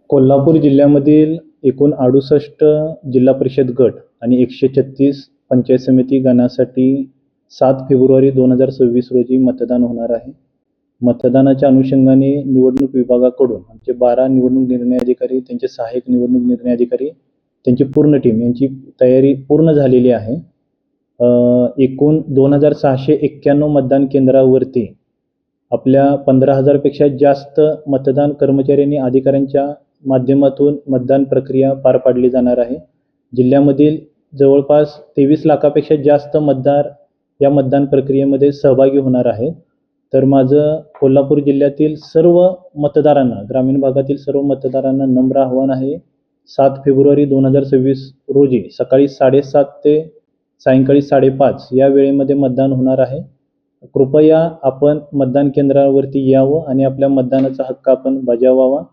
कोल्हापूर जिल्ह्यामधील एकूण 68 जिल्हा परिषद गट आणि 136 पंचायत समिती गणासाठी 7 फेब्रुवारी 2026 रोजी मतदान होणार आहे. मतदानाच्या अनुषंगाने निवडणूक विभागाकडून आमचे 12 निवडणूक निर्णय अधिकारी, त्यांचे सहाय्यक निवडणूक निर्णय अधिकारी, त्यांची पूर्ण टीम यांची तयारी पूर्ण झालेली आहे. एकूण 2691 मतदान केंद्रावरती आपल्या 15,000 पेक्षा जास्त मतदान कर्मचारी आणि अधिकाऱ्यांच्या माध्यमातून मतदान प्रक्रिया पार पाडली जाणार आहे. जिल्ह्यामधील जवळपास 23 लाखापेक्षा जास्त मतदार या मतदान प्रक्रियेमध्ये सहभागी होणार आहेत. तर माझं कोल्हापूर जिल्ह्यातील सर्व मतदारांना, ग्रामीण भागातील सर्व मतदारांना नम्र आव्हान आहे. 7 फेब्रुवारी 2026 रोजी सकाळी 7:30 ते सायंकाळी 5:30 या वेळेमध्ये मतदान होणार आहे. कृपया आपण मतदान केंद्रावरती यावं आणि आपल्या मतदानाचा हक्क आपण बजावावा.